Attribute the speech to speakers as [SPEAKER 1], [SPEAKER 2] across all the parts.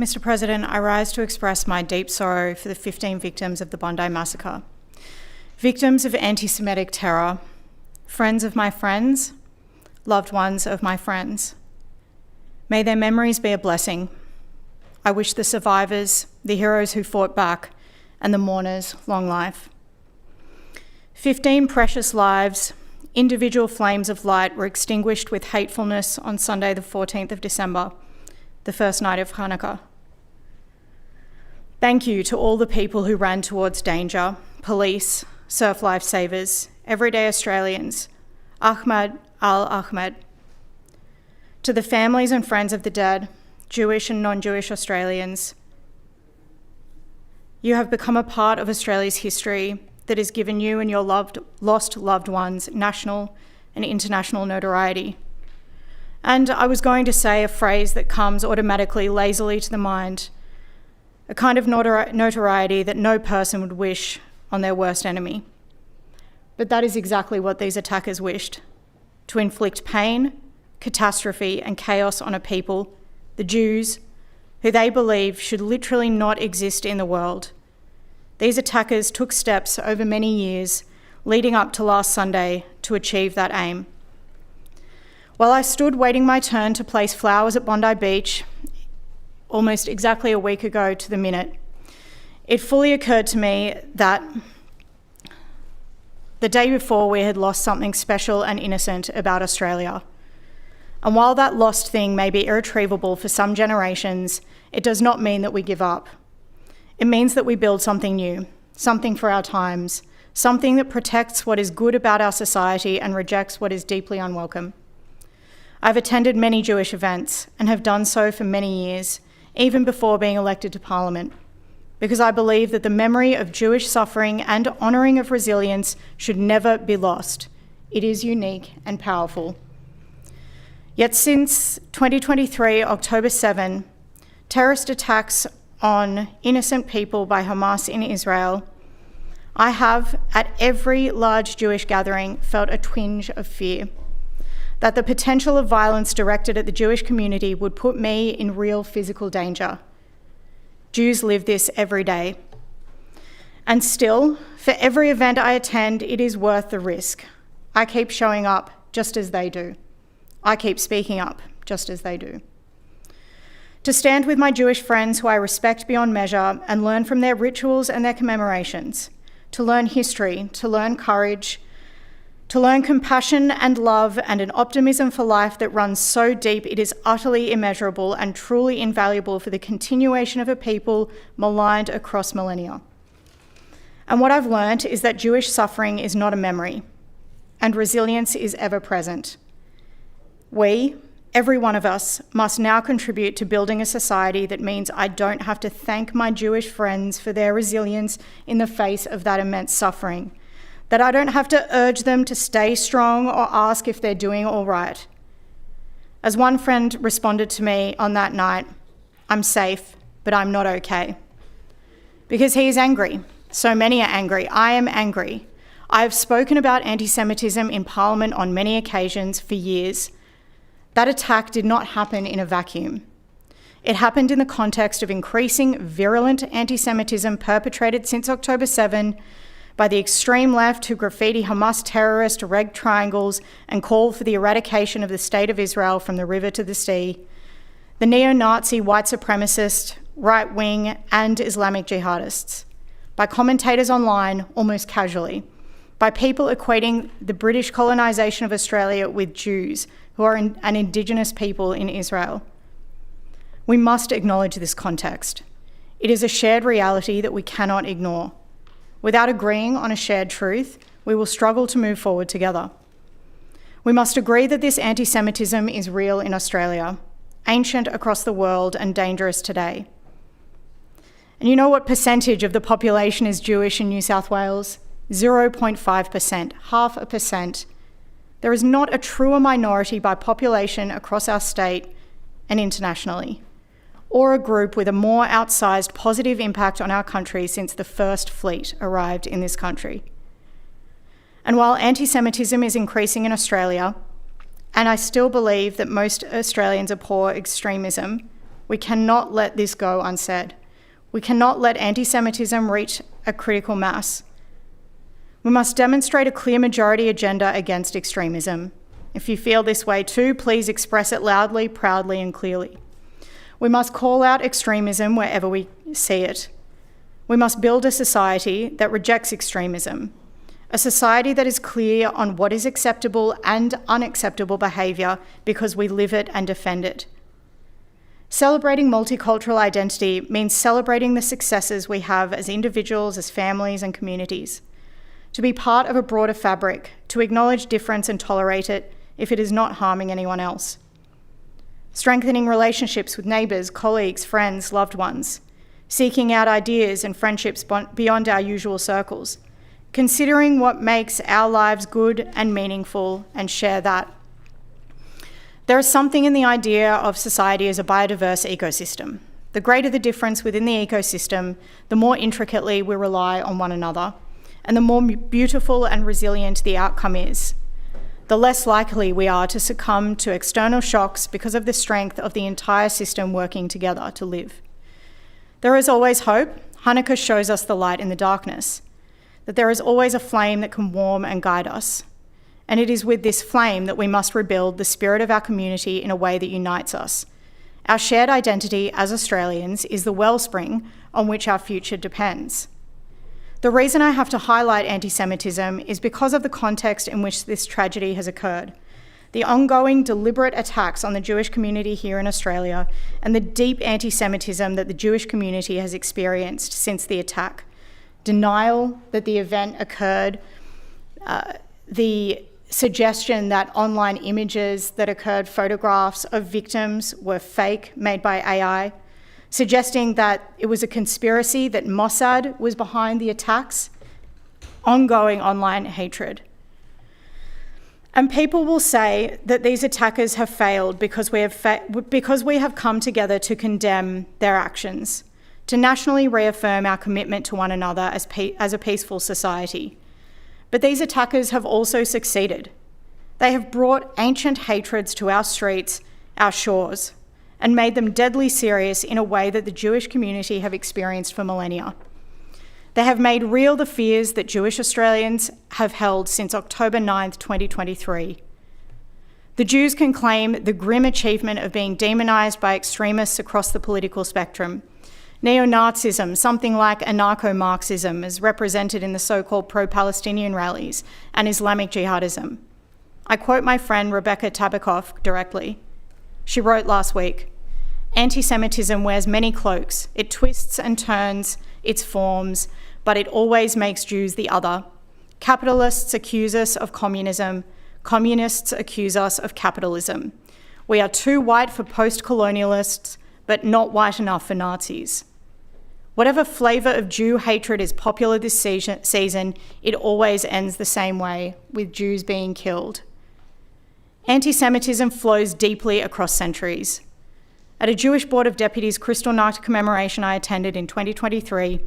[SPEAKER 1] Mr. President, I rise to express my deep sorrow for the 15 victims of the Bondi massacre. Victims of antisemitic terror, friends of my friends, loved ones of my friends. May their memories be a blessing. I wish the survivors, the heroes who fought back, and the mourners long life. 15 precious lives, individual flames of light were extinguished with hatefulness on Sunday the 14th of December, the first night of Hanukkah. Thank you to all the people who ran towards danger, police, surf lifesavers, everyday Australians, Ahmed al-Ahmed. To the families and friends of the dead, Jewish and non-Jewish Australians, you have become a part of Australia's history that has given you and your lost loved ones national and international notoriety. And I was going to say a phrase that comes automatically, lazily to the mind, a kind of notoriety that no person would wish on their worst enemy. But that is exactly what these attackers wished, to inflict pain, catastrophe, and chaos on a people, the Jews, who they believe should literally not exist in the world. These attackers took steps over many years leading up to last Sunday to achieve that aim. While I stood waiting my turn to place flowers at Bondi Beach, almost exactly a week ago to the minute, it fully occurred to me that the day before we had lost something special and innocent about Australia. And while that lost thing may be irretrievable for some generations, it does not mean that we give up. It means that we build something new, something for our times, something that protects what is good about our society and rejects what is deeply unwelcome. I've attended many Jewish events and have done so for many years, even before being elected to Parliament, because I believe that the memory of Jewish suffering and honouring of resilience should never be lost. It is unique and powerful. Yet since 2023, October 7, terrorist attacks on innocent people by Hamas in Israel, I have, at every large Jewish gathering, felt a twinge of fear that the potential of violence directed at the Jewish community would put me in real physical danger. Jews live this every day. And still, for every event I attend, it is worth the risk. I keep showing up just as they do. I keep speaking up just as they do. To stand with my Jewish friends who I respect beyond measure and learn from their rituals and their commemorations, to learn history, to learn courage, to learn compassion and love and an optimism for life that runs so deep it is utterly immeasurable and truly invaluable for the continuation of a people maligned across millennia. And what I've learned is that Jewish suffering is not a memory, and resilience is ever present. We, every one of us, must now contribute to building a society that means I don't have to thank my Jewish friends for their resilience in the face of that immense suffering, that I don't have to urge them to stay strong or ask if they're doing all right. As one friend responded to me on that night, I'm safe, but I'm not okay. Because he is angry. So many are angry. I am angry. I have spoken about anti-Semitism in Parliament on many occasions for years. That attack did not happen in a vacuum. It happened in the context of increasing virulent anti-Semitism perpetrated since October 7 by the extreme left who graffiti Hamas terrorist red triangles and call for the eradication of the State of Israel from the river to the sea, the neo-Nazi white supremacist, right-wing and Islamic jihadists, by commentators online almost casually, by people equating the British colonisation of Australia with Jews, who are an Indigenous people in Israel. We must acknowledge this context. It is a shared reality that we cannot ignore. Without agreeing on a shared truth, we will struggle to move forward together. We must agree that this anti-Semitism is real in Australia, ancient across the world and dangerous today. And you know what percentage of the population is Jewish in New South Wales? 0.5%, 0.5%. There is not a truer minority by population across our state and internationally, or a group with a more outsized positive impact on our country since the first fleet arrived in this country. And while anti-Semitism is increasing in Australia, and I still believe that most Australians abhor extremism, We cannot let this go unsaid. We cannot let anti-Semitism reach a critical mass. We must demonstrate a clear majority agenda against extremism. If you feel this way too, please express it loudly, proudly, and clearly. We must call out extremism wherever we see it. We must build a society that rejects extremism, a society that is clear on what is acceptable and unacceptable behaviour because we live it and defend it. Celebrating multicultural identity means celebrating the successes we have as individuals, as families and communities. To be part of a broader fabric, to acknowledge difference and tolerate it if it is not harming anyone else. Strengthening relationships with neighbours, colleagues, friends, loved ones. Seeking out ideas and friendships beyond our usual circles. Considering what makes our lives good and meaningful and share that. There is something in the idea of society as a biodiverse ecosystem. The greater the difference within the ecosystem, the more intricately we rely on one another, and the more beautiful and resilient the outcome is. The less likely we are to succumb to external shocks because of the strength of the entire system working together to live. There is always hope. Hanukkah shows us the light in the darkness, that there is always a flame that can warm and guide us. And it is with this flame that we must rebuild the spirit of our community in a way that unites us. Our shared identity as Australians is the wellspring on which our future depends. The reason I have to highlight anti-Semitism is because of the context in which this tragedy has occurred. The ongoing deliberate attacks on the Jewish community here in Australia and the deep anti-Semitism that the Jewish community has experienced since the attack. Denial that the event occurred, the suggestion that online images that occurred, photographs of victims were fake, made by AI, suggesting that it was a conspiracy, that Mossad was behind the attacks, ongoing online hatred. And people will say that these attackers have failed because we have come together to condemn their actions, to nationally reaffirm our commitment to one another as a peaceful society. But these attackers have also succeeded. They have brought ancient hatreds to our streets, our shores, and made them deadly serious in a way that the Jewish community have experienced for millennia. They have made real the fears that Jewish Australians have held since October 9th, 2023. The Jews can claim the grim achievement of being demonised by extremists across the political spectrum. Neo-Nazism, something like anarcho-Marxism, is represented in the so-called pro-Palestinian rallies, and Islamic jihadism. I quote my friend Rebecca Tabikoff directly. She wrote last week, "Anti-Semitism wears many cloaks. It twists and turns its forms, but it always makes Jews the other. Capitalists accuse us of communism. Communists accuse us of capitalism. We are too white for post-colonialists, but not white enough for Nazis. Whatever flavour of Jew hatred is popular this season, it always ends the same way, with Jews being killed." Anti-Semitism flows deeply across centuries. At a Jewish Board of Deputies Kristallnacht commemoration I attended in 2023,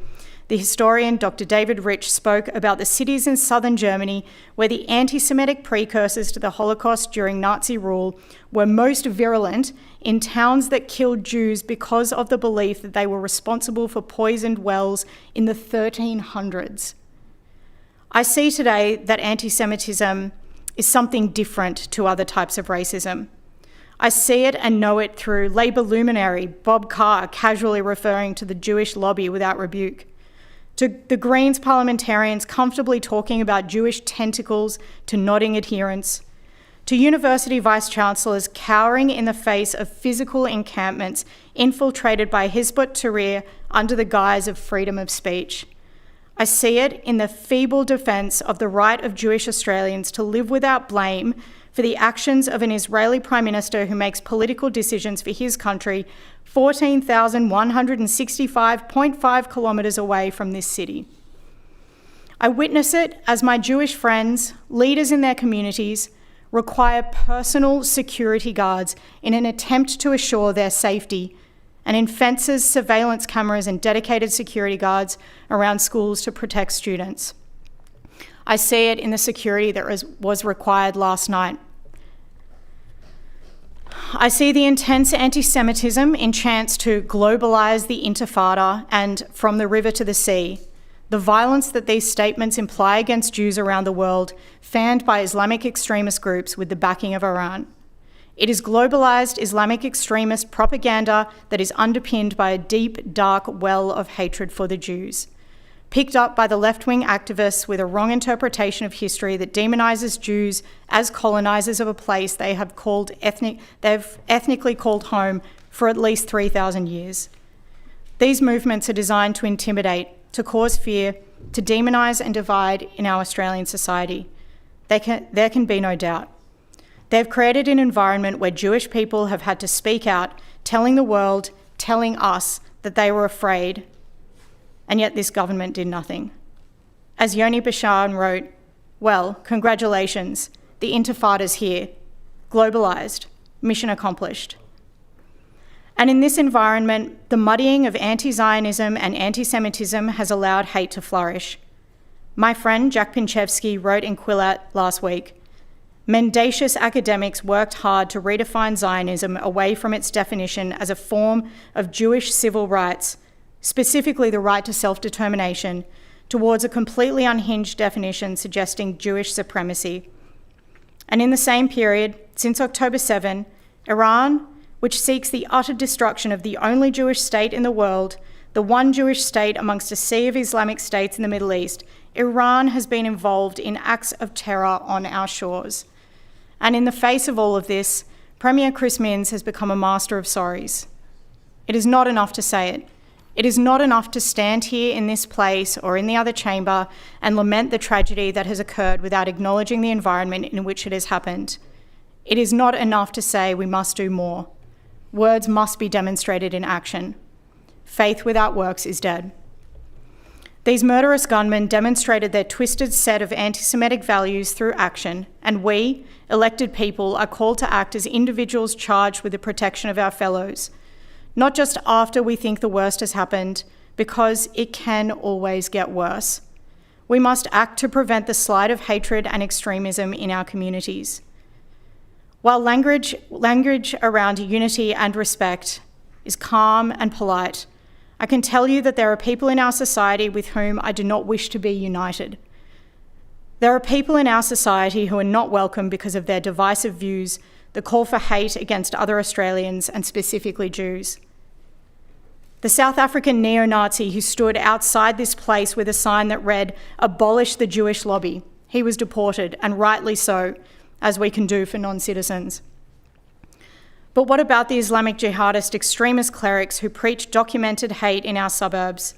[SPEAKER 1] the historian Dr. David Rich spoke about the cities in southern Germany where the anti-Semitic precursors to the Holocaust during Nazi rule were most virulent, in towns that killed Jews because of the belief that they were responsible for poisoned wells in the 1300s. I see today that anti-Semitism is something different to other types of racism. I see it and know it through Labour luminary Bob Carr casually referring to the Jewish lobby without rebuke, to the Greens parliamentarians comfortably talking about Jewish tentacles to nodding adherents, to university vice-chancellors cowering in the face of physical encampments infiltrated by Hizbut Tahrir under the guise of freedom of speech. I see it in the feeble defence of the right of Jewish Australians to live without blame for the actions of an Israeli Prime Minister who makes political decisions for his country 14,165.5 kilometres away from this city. I witness it as my Jewish friends, leaders in their communities, require personal security guards in an attempt to assure their safety, and in fences, surveillance cameras and dedicated security guards around schools to protect students. I see it in the security that was required last night. I see the intense anti-Semitism in chants to globalise the Intifada and from the river to the sea, the violence that these statements imply against Jews around the world, fanned by Islamic extremist groups with the backing of Iran. It is globalised Islamic extremist propaganda that is underpinned by a deep, dark well of hatred for the Jews, picked up by the left-wing activists with a wrong interpretation of history that demonises Jews as colonisers of a place they've ethnically called home for at least 3,000 years. These movements are designed to intimidate, to cause fear, to demonise and divide in our Australian society. There can be no doubt. They've created an environment where Jewish people have had to speak out, telling the world, telling us that they were afraid, and yet this government did nothing. As Yoni Bashan wrote, well, congratulations, the Intifada's here, globalised, mission accomplished. And in this environment, the muddying of anti-Zionism and anti-Semitism has allowed hate to flourish. My friend Jack Pinchevsky wrote in Quillette last week, mendacious academics worked hard to redefine Zionism away from its definition as a form of Jewish civil rights, specifically the right to self-determination, towards a completely unhinged definition suggesting Jewish supremacy. And in the same period, since October 7, Iran, which seeks the utter destruction of the only Jewish state in the world, the one Jewish state amongst a sea of Islamic states in the Middle East, Iran has been involved in acts of terror on our shores. And in the face of all of this, Premier Chris Minns has become a master of sorries. It is not enough to say it. It is not enough to stand here in this place or in the other chamber and lament the tragedy that has occurred without acknowledging the environment in which it has happened. It is not enough to say we must do more. Words must be demonstrated in action. Faith without works is dead. These murderous gunmen demonstrated their twisted set of anti-Semitic values through action, and we, elected people, are called to act as individuals charged with the protection of our fellows, not just after we think the worst has happened, because it can always get worse. We must act to prevent the slide of hatred and extremism in our communities. While language around unity and respect is calm and polite, I can tell you that there are people in our society with whom I do not wish to be united. There are people in our society who are not welcome because of their divisive views that call for hate against other Australians and specifically Jews. The South African neo-Nazi who stood outside this place with a sign that read, "Abolish the Jewish lobby," he was deported, and rightly so, as we can do for non-citizens. But what about the Islamic jihadist extremist clerics who preach documented hate in our suburbs?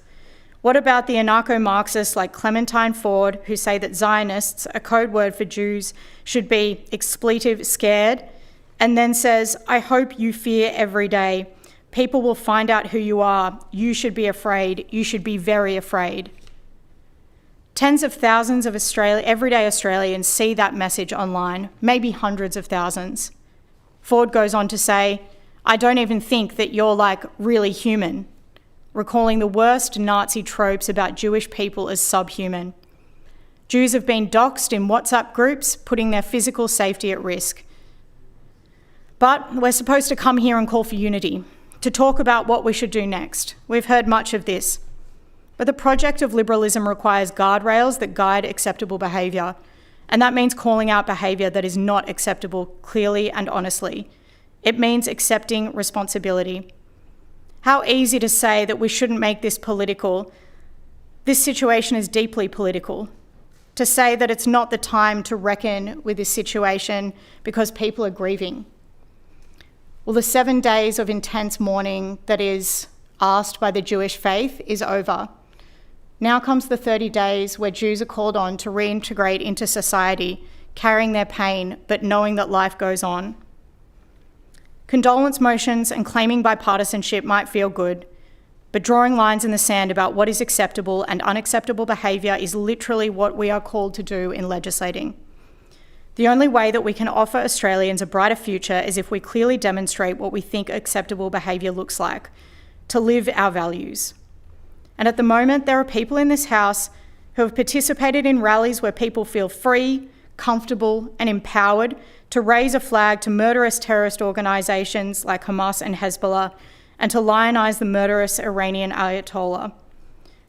[SPEAKER 1] What about the anarcho-Marxists like Clementine Ford who say that Zionists, a code word for Jews, should be expletive scared, and then says, "I hope you fear every day. People will find out who you are. You should be afraid. You should be very afraid." Tens of thousands of everyday Australians see that message online, maybe hundreds of thousands. Ford goes on to say, "I don't even think that you're like really human," recalling the worst Nazi tropes about Jewish people as subhuman. Jews have been doxxed in WhatsApp groups, putting their physical safety at risk. But we're supposed to come here and call for unity, to talk about what we should do next. We've heard much of this. But the project of liberalism requires guardrails that guide acceptable behaviour, and that means calling out behaviour that is not acceptable clearly and honestly. It means accepting responsibility. How easy to say that we shouldn't make this political. This situation is deeply political. To say that it's not the time to reckon with this situation because people are grieving. Well, the 7 days of intense mourning that is asked by the Jewish faith is over. Now comes the 30 days where Jews are called on to reintegrate into society, carrying their pain, but knowing that life goes on. Condolence motions and claiming bipartisanship might feel good, but drawing lines in the sand about what is acceptable and unacceptable behaviour is literally what we are called to do in legislating. The only way that we can offer Australians a brighter future is if we clearly demonstrate what we think acceptable behaviour looks like, to live our values. And at the moment, there are people in this House who have participated in rallies where people feel free, comfortable, and empowered to raise a flag to murderous terrorist organisations like Hamas and Hezbollah, and to lionise the murderous Iranian Ayatollah.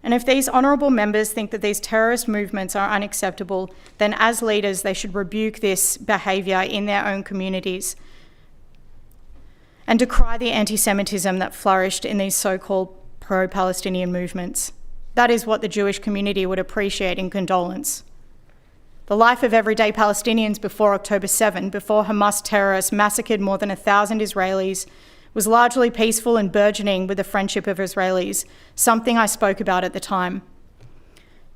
[SPEAKER 1] And if these honourable members think that these terrorist movements are unacceptable, then as leaders they should rebuke this behaviour in their own communities and decry the anti-Semitism that flourished in these so-called pro-Palestinian movements. That is what the Jewish community would appreciate in condolence. The life of everyday Palestinians before October 7, before Hamas terrorists massacred more than 1,000 Israelis, was largely peaceful and burgeoning with the friendship of Israelis, something I spoke about at the time.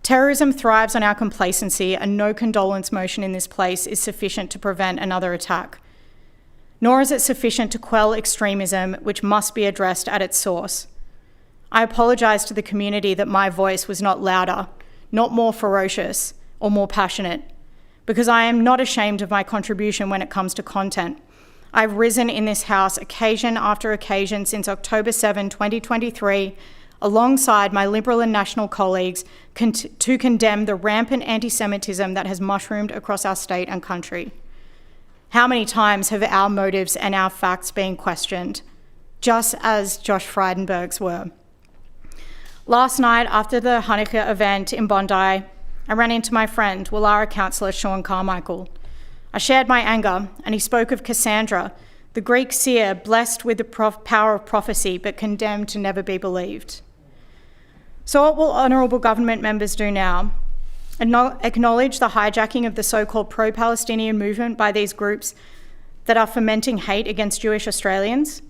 [SPEAKER 1] Terrorism thrives on our complacency, and no condolence motion in this place is sufficient to prevent another attack. Nor is it sufficient to quell extremism, which must be addressed at its source. I apologise to the community that my voice was not louder, not more ferocious, or more passionate, because I am not ashamed of my contribution when it comes to content. I've risen in this House occasion after occasion since October 7, 2023, alongside my Liberal and National colleagues to condemn the rampant anti-Semitism that has mushroomed across our state and country. How many times have our motives and our facts been questioned, just as Josh Frydenberg's were? Last night, after the Hanukkah event in Bondi, I ran into my friend, Willara councillor Sean Carmichael. I shared my anger, and he spoke of Cassandra, the Greek seer blessed with the power of prophecy but condemned to never be believed. So what will honourable government members do now? Acknowledge the hijacking of the so-called pro-Palestinian movement by these groups that are fomenting hate against Jewish Australians?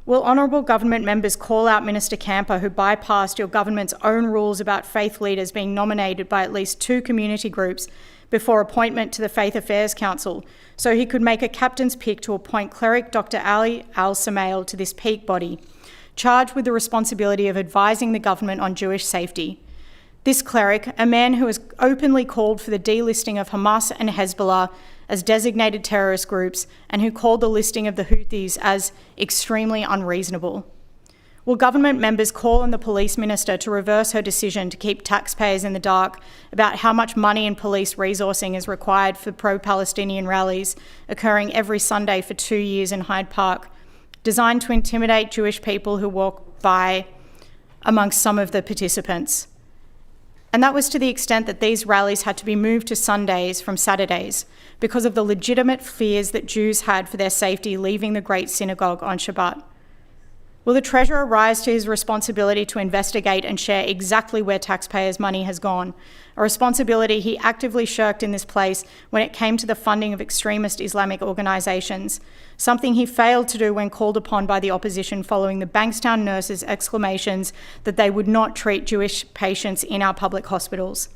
[SPEAKER 1] Will honourable government members call out Minister Camper, who bypassed your government's own rules about faith leaders being nominated by at least 2 community groups before appointment to the Faith Affairs Council, so he could make a captain's pick to appoint cleric Dr. Ali Al-Samail to this peak body, charged with the responsibility of advising the government on Jewish safety? This cleric, a man who has openly called for the delisting of Hamas and Hezbollah as designated terrorist groups, and who called the listing of the Houthis as extremely unreasonable. Will government members call on the police minister to reverse her decision to keep taxpayers in the dark about how much money and police resourcing is required for pro-Palestinian rallies occurring every Sunday for 2 years in Hyde Park, designed to intimidate Jewish people who walk by amongst some of the participants? And that was to the extent that these rallies had to be moved to Sundays from Saturdays because of the legitimate fears that Jews had for their safety leaving the Great Synagogue on Shabbat. Will the Treasurer rise to his responsibility to investigate and share exactly where taxpayers' money has gone, a responsibility he actively shirked in this place when it came to the funding of extremist Islamic organisations, something he failed to do when called upon by the opposition following the Bankstown nurses' exclamations that they would not treat Jewish patients in our public hospitals?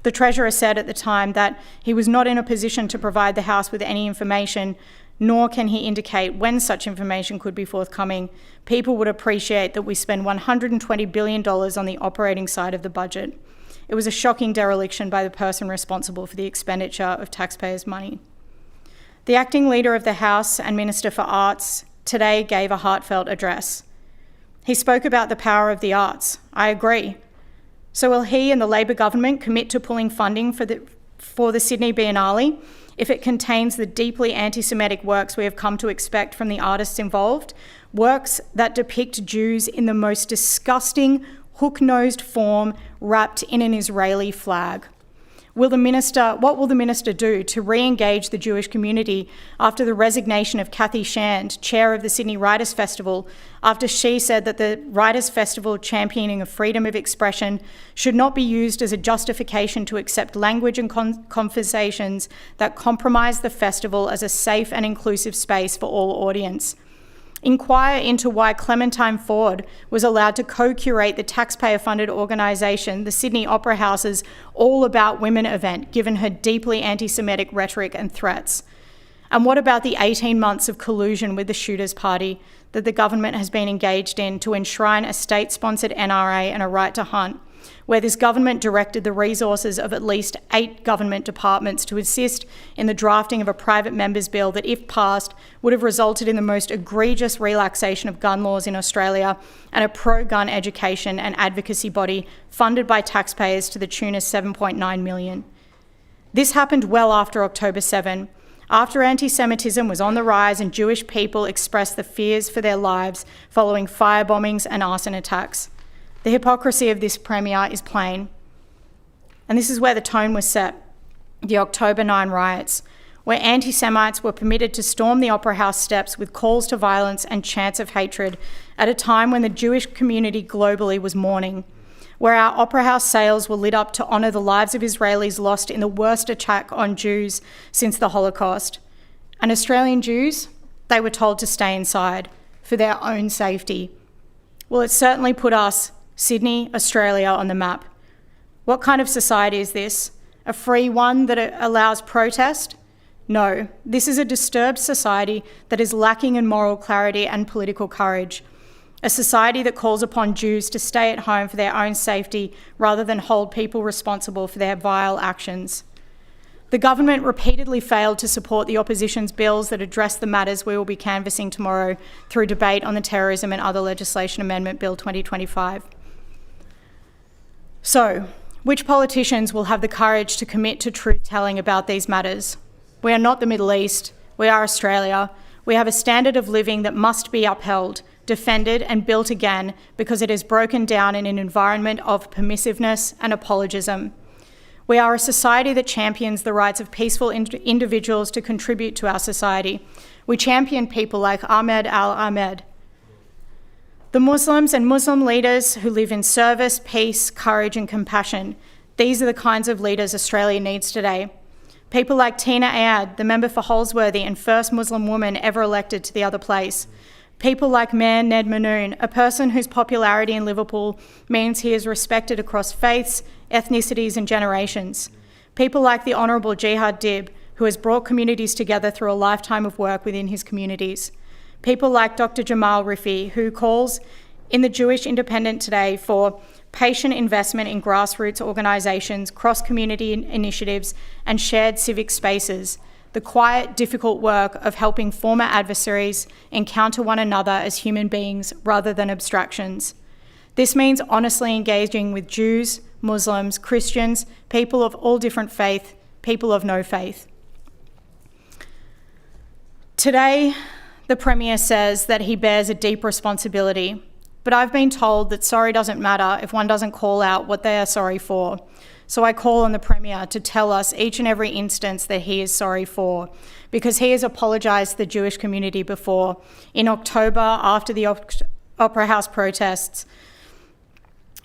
[SPEAKER 1] The Treasurer said at the time that he was not in a position to provide the House with any information, nor can he indicate when such information could be forthcoming. People would appreciate that we spend $120 billion on the operating side of the budget. It was a shocking dereliction by the person responsible for the expenditure of taxpayers' money. The acting leader of the House and Minister for Arts today gave a heartfelt address. He spoke about the power of the arts. I agree. So will he and the Labor government commit to pulling funding for the Sydney Biennale if it contains the deeply anti-Semitic works we have come to expect from the artists involved, works that depict Jews in the most disgusting, hook-nosed form wrapped in an Israeli flag? What will the minister do to re-engage the Jewish community after the resignation of Kathy Shand, chair of the Sydney Writers' Festival, after she said that the Writers' Festival championing of freedom of expression should not be used as a justification to accept language and conversations that compromise the festival as a safe and inclusive space for all audience? Inquire into why Clementine Ford was allowed to co-curate the taxpayer-funded organisation, the Sydney Opera House's All About Women event, given her deeply anti-Semitic rhetoric and threats. And what about the 18 months of collusion with the Shooters Party that the government has been engaged in to enshrine a state-sponsored NRA and a right to hunt, where this government directed the resources of at least 8 government departments to assist in the drafting of a private member's bill that, if passed, would have resulted in the most egregious relaxation of gun laws in Australia and a pro-gun education and advocacy body funded by taxpayers to the tune of $7.9 million. This happened well after October 7, after anti-Semitism was on the rise and Jewish people expressed the fears for their lives following firebombings and arson attacks. The hypocrisy of this premier is plain. And this is where the tone was set, the October 9 riots, where anti-Semites were permitted to storm the Opera House steps with calls to violence and chants of hatred at a time when the Jewish community globally was mourning, where our Opera House sails were lit up to honour the lives of Israelis lost in the worst attack on Jews since the Holocaust. And Australian Jews, they were told to stay inside for their own safety. Well, it certainly put us, Sydney, Australia, on the map. What kind of society is this? A free one that allows protest? No, this is a disturbed society that is lacking in moral clarity and political courage. A society that calls upon Jews to stay at home for their own safety rather than hold people responsible for their vile actions. The government repeatedly failed to support the opposition's bills that address the matters we will be canvassing tomorrow through debate on the Terrorism and Other Legislation Amendment Bill 2025. So, which politicians will have the courage to commit to truth-telling about these matters? We are not the Middle East, we are Australia. We have a standard of living that must be upheld, defended and built again because it is broken down in an environment of permissiveness and apologism. We are a society that champions the rights of peaceful individuals to contribute to our society. We champion people like Ahmed al-Ahmed. The Muslims and Muslim leaders who live in service, peace, courage and compassion. These are the kinds of leaders Australia needs today. People like Tina Ayad, the member for Holsworthy and first Muslim woman ever elected to the other place. People like Mayor Ned Manoon, a person whose popularity in Liverpool means he is respected across faiths, ethnicities and generations. People like the Honourable Jihad Dib, who has brought communities together through a lifetime of work within his communities. People like Dr. Jamal Rifi, who calls in the Jewish Independent today for patient investment in grassroots organisations, cross-community initiatives and shared civic spaces, the quiet, difficult work of helping former adversaries encounter one another as human beings rather than abstractions. This means honestly engaging with Jews, Muslims, Christians, people of all different faith, people of no faith. Today, the Premier says that he bears a deep responsibility, but I've been told that sorry doesn't matter if one doesn't call out what they are sorry for. So I call on the Premier to tell us each and every instance that he is sorry for, because he has apologised to the Jewish community before, in October after the Opera House protests,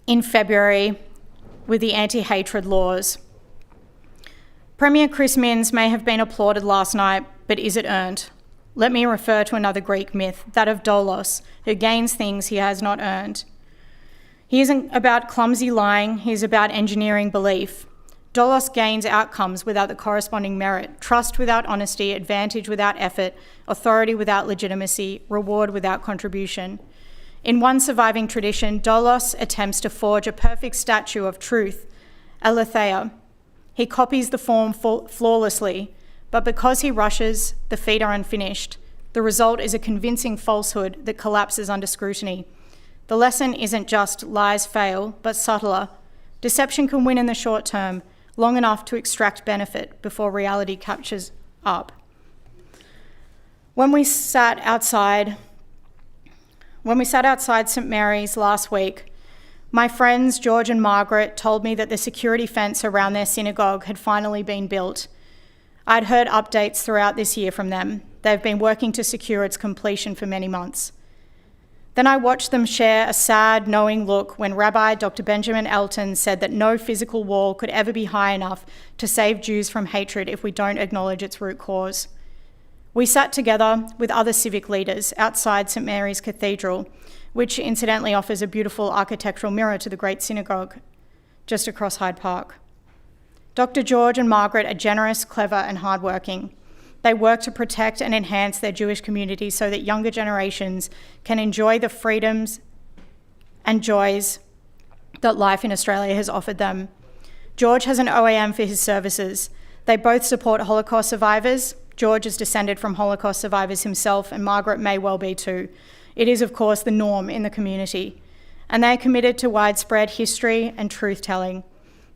[SPEAKER 1] in February with the anti-hatred laws. Premier Chris Minns may have been applauded last night, but is it earned? Let me refer to another Greek myth, that of Doulos, who gains things he has not earned. He isn't about clumsy lying, he's about engineering belief. Doulos gains outcomes without the corresponding merit, trust without honesty, advantage without effort, authority without legitimacy, reward without contribution. In one surviving tradition, Doulos attempts to forge a perfect statue of truth, aletheia. He copies the form flawlessly, but because he rushes, the feet are unfinished. The result is a convincing falsehood that collapses under scrutiny. The lesson isn't just lies fail, but subtler. Deception can win in the short term, long enough to extract benefit before reality catches up. When we sat outside St Mary's last week, my friends George and Margaret told me that the security fence around their synagogue had finally been built. I'd heard updates throughout this year from them. They've been working to secure its completion for many months. Then I watched them share a sad, knowing look when Rabbi Dr. Benjamin Elton said that no physical wall could ever be high enough to save Jews from hatred if we don't acknowledge its root cause. We sat together with other civic leaders outside St Mary's Cathedral, which incidentally offers a beautiful architectural mirror to the Great Synagogue, just across Hyde Park. Dr. George and Margaret are generous, clever and hardworking. They work to protect and enhance their Jewish community so that younger generations can enjoy the freedoms and joys that life in Australia has offered them. George has an OAM for his services. They both support Holocaust survivors. George is descended from Holocaust survivors himself, and Margaret may well be too. It is, of course, the norm in the community. And they are committed to widespread history and truth-telling.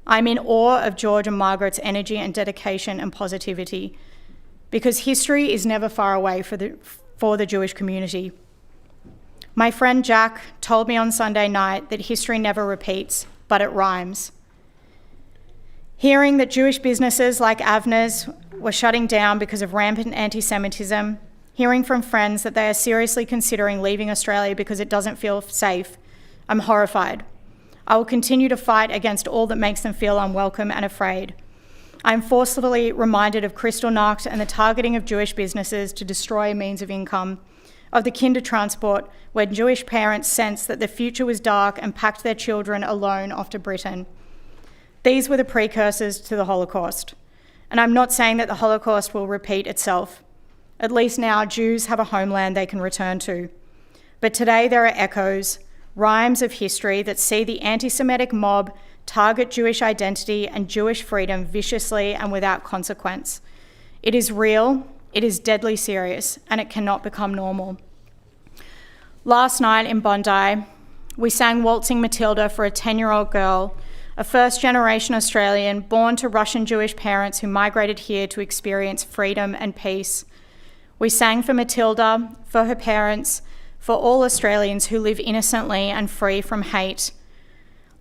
[SPEAKER 1] I'm in awe of George and Margaret's energy and dedication and positivity, because history is never far away for the Jewish community. My friend Jack told me on Sunday night that history never repeats, but it rhymes. Hearing that Jewish businesses like Avner's were shutting down because of rampant anti-Semitism, hearing from friends that they are seriously considering leaving Australia because it doesn't feel safe, I'm horrified. I will continue to fight against all that makes them feel unwelcome and afraid. I am forcefully reminded of Kristallnacht and the targeting of Jewish businesses to destroy a means of income, of the Kindertransport, where Jewish parents sensed that the future was dark and packed their children alone off to Britain. These were the precursors to the Holocaust. And I'm not saying that the Holocaust will repeat itself. At least now Jews have a homeland they can return to. But today there are echoes, rhymes of history that see the anti-Semitic mob target Jewish identity and Jewish freedom viciously and without consequence. It is real, it is deadly serious, and it cannot become normal. Last night in Bondi, we sang Waltzing Matilda for a 10-year-old girl, a first-generation Australian born to Russian Jewish parents who migrated here to experience freedom and peace. We sang for Matilda, for her parents, for all Australians who live innocently and free from hate.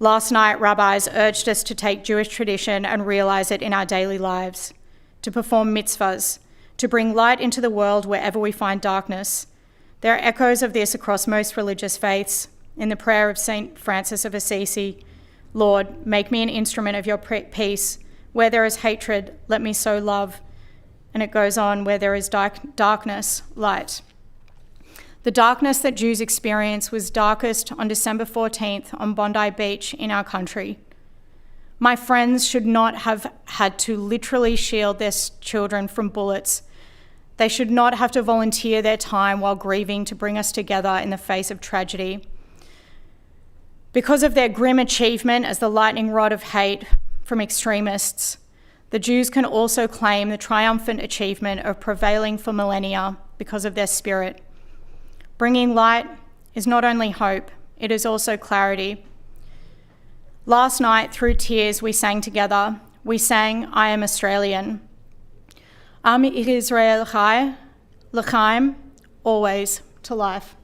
[SPEAKER 1] Last night, rabbis urged us to take Jewish tradition and realise it in our daily lives, to perform mitzvahs, to bring light into the world wherever we find darkness. There are echoes of this across most religious faiths. In the prayer of St. Francis of Assisi, Lord, make me an instrument of your peace. Where there is hatred, let me sow love. And it goes on, where there is darkness, light. The darkness that Jews experience was darkest on December 14th on Bondi Beach in our country. My friends should not have had to literally shield their children from bullets. They should not have to volunteer their time while grieving to bring us together in the face of tragedy. Because of their grim achievement as the lightning rod of hate from extremists, the Jews can also claim the triumphant achievement of prevailing for millennia because of their spirit. Bringing light is not only hope, it is also clarity. Last night, through tears, we sang together. We sang, I am Australian. Am Israel Chai, L'chaim, always to life.